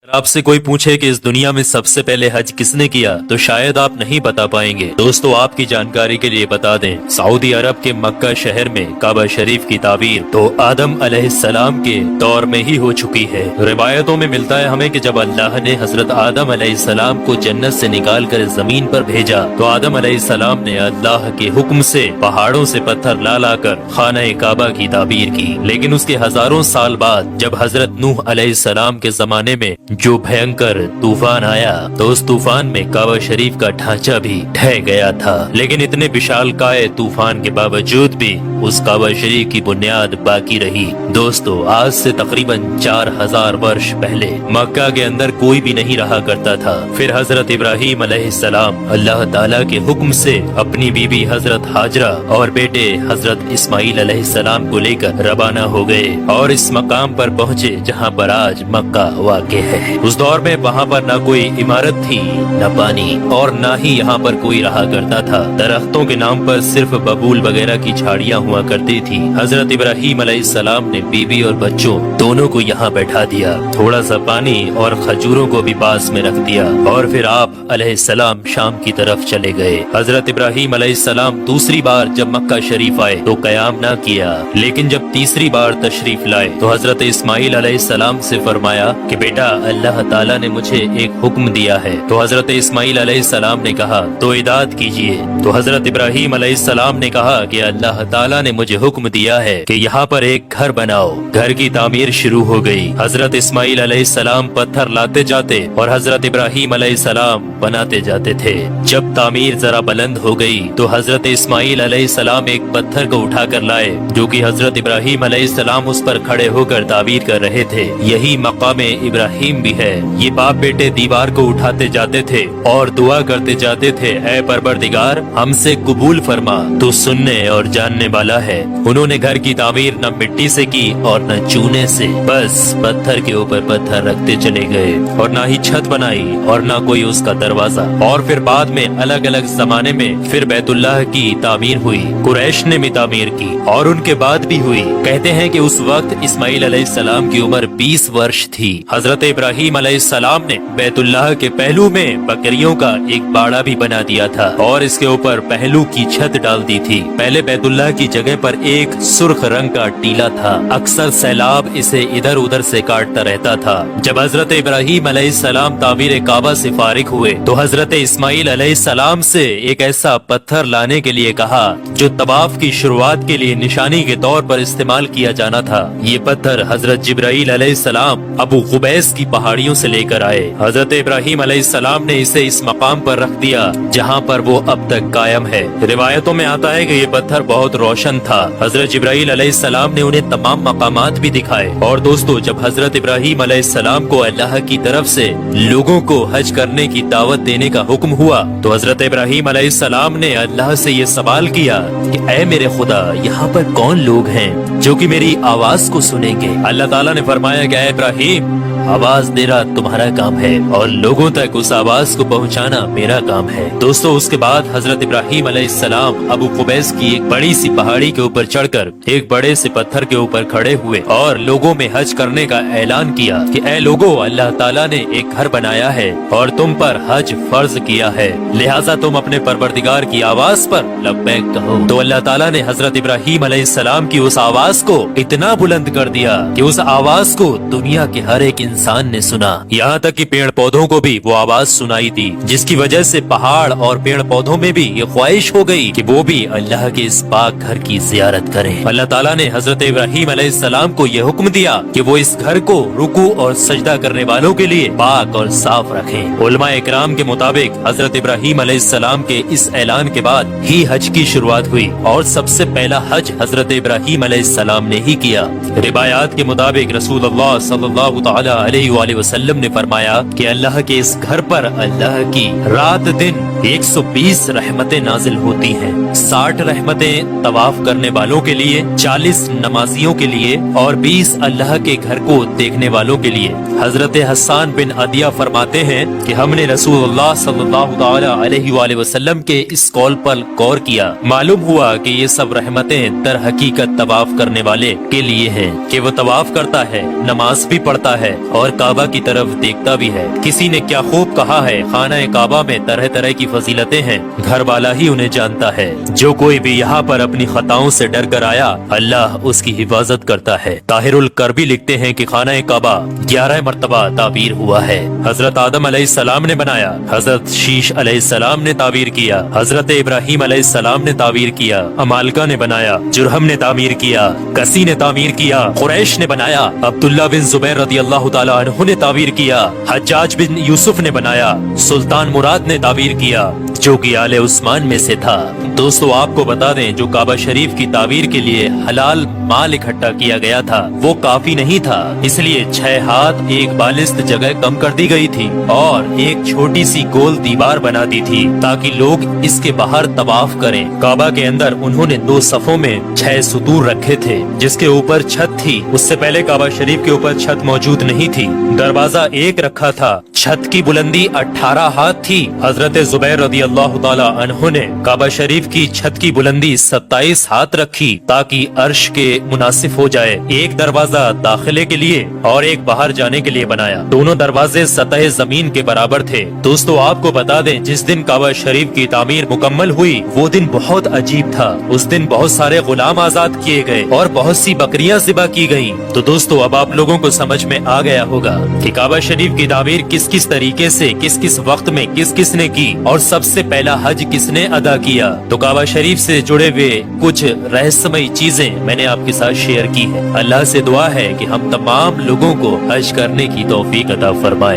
آپ سے कोई पूछे कि इस दुनिया में सबसे पहले हज किसने किया तो शायद आप नहीं बता पाएंगे। दोस्तों आपकी जानकारी के लिए बता दें, सऊदी अरब के मक्का शहर में काबा शरीफ की ताबीर तो आदम अलैहिस्सलाम के दौर में ही हो चुकी है। रिवायतों में मिलता है हमें कि जब अल्लाह ने हजरत आदम अलैहिस्सलाम को जन्नत से निकाल कर जमीन पर भेजा तो आदम अलैहिस्सलाम ने अल्लाह के हुक्म से पहाड़ों से पत्थर ला लाकर खाना काबा की ताबीर की। लेकिन उसके हजारों साल बाद जब हजरत नूह अलैहिस्सलाम के जमाने में जो भयंकर तूफान आया तो उस तूफान में काबा शरीफ का ढांचा भी ढह गया था। लेकिन इतने विशालकाय तूफान के बावजूद भी उस काबा शरीफ की बुनियाद बाकी रही। दोस्तों आज से तकरीबन 4000 वर्ष पहले मक्का के अंदर कोई भी नहीं रहा करता था। फिर हजरत इब्राहीम अलैहिस्सलाम अल्लाह ताला के हुक्म से अपनी बीबी हजरत हाजरा और बेटे हजरत इस्माइल अलैहिस्सलाम को लेकर रवाना हो गए और इस मकाम पर पहुँचे जहाँ पर आज मक्का वाक़ है। उस दौर में वहाँ पर न कोई इमारत थी, न पानी और न ही यहाँ पर कोई रहा करता था। दरख्तों के नाम पर सिर्फ बबूल वगैरह की झाड़ियाँ हुआ करती थी। हजरत इब्राहीम अलैहिस्सलाम ने बीवी और बच्चों दोनों को यहाँ बैठा दिया, थोड़ा सा पानी और खजूरों को भी पास में रख दिया और फिर आप अलैहिस्सलाम शाम की तरफ चले गए। हजरत इब्राहीम अलैहिस्सलाम दूसरी बार जब मक्का शरीफ आए तो कयाम ना किया, लेकिन जब तीसरी बार तशरीफ लाए तो हजरत इस्माइल अलैहिस्सलाम से फरमाया कि बेटा अल्लाह ताला ने मुझे एक हुक्म दिया है। तो हजरत इस्माइल अलैहिस्सलाम ने कहा तो इदात कीजिए। तो हजरत इब्राहीम अलैहिस्सलाम ने कहा कि अल्लाह ताला ने मुझे हुक्म दिया है कि यहाँ पर एक घर बनाओ। घर की तामीर शुरू हो गई। हजरत इस्माइल अलैहिस्सलाम पत्थर लाते जाते और हजरत इब्राहीम अलैहिस्सलाम बनाते जाते थे। जब तामीर जरा बुलंद हो गई तो हजरत इस्माइल अलैहिस्सलाम एक पत्थर को उठा कर लाए जो कि हजरत इब्राहीम अलैहिस्सलाम उस पर खड़े होकर ताबीर कर रहे थे। यही मकाम इब्राहीम भी है। ये बाप बेटे दीवार को उठाते जाते थे और दुआ करते जाते थे, ऐ परवरदिगार हमसे कबूल फरमा, तू सुनने और जानने वाला है। उन्होंने घर की तामीर न मिट्टी से की और न चूने से, बस पत्थर के ऊपर पत्थर रखते चले गए और न ही छत बनाई और न कोई उसका दरवाजा। और फिर बाद में अलग अलग जमाने में फिर बैतुल्लाह की तामीर हुई, कुरैश ने भी तामीर की और उनके बाद भी हुई। कहते हैं कि उस वक्त इस्माइल अलैहिस्सलाम की उम्र 20 वर्ष थी। हजरत इब्राहीम अलैहिस्सलाम ने बैतुल्लाह के पहलू में बकरियों का एक बाड़ा भी बना दिया था और इसके ऊपर पहलू की छत डाल दी थी। पहले बैतुल्लाह की जगह पर एक सुर्ख रंग का टीला था, अक्सर सैलाब इसे इधर उधर से काटता रहता था। जब हजरत इब्राहीम अलैहिस्सलाम तामीर काबा से फारिग हुए तो हजरत इस्माइल अलैहिस्सलाम से एक ऐसा पत्थर लाने के लिए कहा जो तवाफ की शुरुआत के लिए निशानी के तौर पर इस्तेमाल किया जाना था। ये पत्थर हजरत जिब्राईल अलैहिस्सलाम अबू कुबैस की पहाड़ियों से लेकर आए। हजरत इब्राहीम अलैहिस्सलाम ने इसे इस मकाम पर रख दिया जहाँ पर वो अब तक कायम है। रिवायतों में आता है कि ये पत्थर बहुत रोशन था। हजरत जिब्राईल अलैहिस्सलाम ने उन्हें तमाम मकामात भी दिखाए। और दोस्तों जब हजरत इब्राहीम अलैहिस्सलाम को अल्लाह की तरफ से लोगों को हज करने की दावत देने का हुक्म हुआ तो हजरत इब्राहीम अलैहिस्सलाम ने अल्लाह से ये सवाल किया कि ऐ मेरे खुदा यहाँ पर कौन लोग हैं जो कि मेरी आवाज को सुनेंगे। अल्लाह ताला ने फरमाया कि ऐ इब्राहीम आवाज देना तुम्हारा काम है और लोगों तक उस आवाज को पहुंचाना मेरा काम है। दोस्तों उसके बाद हजरत इब्राहीम अलैहिस्सलाम अबू कुबैस की एक बड़ी सी पहाड़ी के ऊपर चढ़कर एक बड़े से पत्थर के ऊपर खड़े हुए और लोगों में हज करने का ऐलान किया कि ऐ लोगों अल्लाह ताला ने एक घर बनाया है और तुम पर हज फर्ज किया है, लिहाजा तुम अपने परवरदिगार की आवाज पर लब्बैक कहो। तो अल्लाह ताला ने हजरत इब्राहीम अलैहिस्सलाम की उस आवाज को इतना बुलंद कर दिया कि उस आवाज को दुनिया के हर एक इंसान ने सुना, यहाँ तक कि पेड़ पौधों को भी वो आवाज सुनाई दी, जिसकी वजह से पहाड़ और पेड़ पौधों में भी ये ख्वाहिश हो गई कि वो भी अल्लाह के इस पाक घर की जियारत करें। अल्लाह ताला ने हजरत इब्राहीम अलैहिस्सलाम को ये हुक्म दिया कि वो इस घर को रुकू और सजदा करने वालों के लिए पाक और साफ रखें। उलमा इकराम के मुताबिक हजरत इब्राहीम अलैहिस्सलाम के इस ऐलान के बाद ही हज की शुरुआत हुई और सबसे पहला हज हजरत इब्राहीम अलैहिस्सलाम ने ही किया। रिवायात के मुताबिक रसूलुल्लाह सल्लल्लाहु तआला अलैहि वसल्लम ने फरमाया कि अल्लाह के इस घर पर अल्लाह की रात दिन 120 रहमतें नाजिल होती हैं। 60 रहमतें तवाफ करने वालों के लिए, 40 नमाजियों के लिए और 20 अल्लाह के घर को देखने वालों के लिए। हजरत हसन बिन अदिया फरमाते हैं कि हमने रसूलुल्लाह सल्लल्लाहु तआला अलैहि वसल्लम के इस कौल पर गौर किया। मालूम हुआ कि ये सब रहमतें दर हकीकत तवाफ करने वाले के लिए हैं कि वो तवाफ करता है, नमाज भी पढ़ता है اور काबा की तरफ देखता भी है। किसी ने क्या खूब कहा है, खाना काबा में तरह तरह की फजीलतें हैं, घर वाला ही उन्हें जानता है। जो कोई भी यहाँ पर अपनी खताओं से डर कर आया, अल्लाह उसकी हिफाजत करता है। ताहिरुल करबी लिखते हैं कि खाना काबा 11 मरतबा ताबीर हुआ है। हजरत आदम अलैहिस्सलाम ने बनाया, हजरत शीश अलैहिस्सलाम ने ताबीर किया, हजरत इब्राहिम अलैहिस्सलाम ने ताबीर किया, अमालका ने बनाया, जुरहम ने तामीर किया, कसी ने तामीर किया, कुरैश ने बनाया, अब्दुल्ला बिन जुबैर रदियल्लाहु ताला अन्हु ने ताबीर किया, हज्जाज बिन यूसुफ ने बनाया, सुल्तान मुराद ने ताबीर किया, जो कि आले उस्मान में से था। दोस्तों आपको बता दें, जो काबा शरीफ की ताबीर के लिए हलाल माल इकट्ठा किया गया था वो काफी नहीं था, इसलिए 6 हाथ एक बालिस्त जगह कम कर दी गई थी और एक छोटी सी गोल दीवार बना दी थी ताकि लोग इसके बाहर तवाफ करें। काबा के अंदर उन्होंने 2 सफों में 6 सुतूर रखे थे जिसके ऊपर छत थी। उससे पहले काबा शरीफ के ऊपर छत मौजूद नहीं थी। दरवाजा एक रखा था। छत की बुलंदी 18 हाथ थी। हजरत जुबैर रदियल्लाहु ताला अन्हु ने काबा शरीफ की छत की बुलंदी 27 हाथ रखी ताकि अर्श के मुनासिब हो जाए। एक दरवाजा दाखिले के लिए और एक बाहर जाने के लिए बनाया। दोनों दरवाजे सतह जमीन के बराबर थे। दोस्तों आपको बता दें, जिस दिन काबा शरीफ की तामीर मुकम्मल हुई वो दिन बहुत अजीब था। उस दिन बहुत सारे गुलाम आजाद किए गए और बहुत सी बकरियां ज़िबा की गयी। तो दोस्तों अब आप लोगों को समझ में आ गया होगा कि काबा शरीफ की तामीर किस किस तरीके से किस किस वक्त में किस किस ने की और सबसे पहला हज किसने अदा किया। तो काबा शरीफ से जुड़े हुए कुछ रहस्यमयी चीजें मैंने आपके साथ शेयर की है। अल्लाह से दुआ है कि हम तमाम लोगों को हज करने की तौफीक अता फरमाए।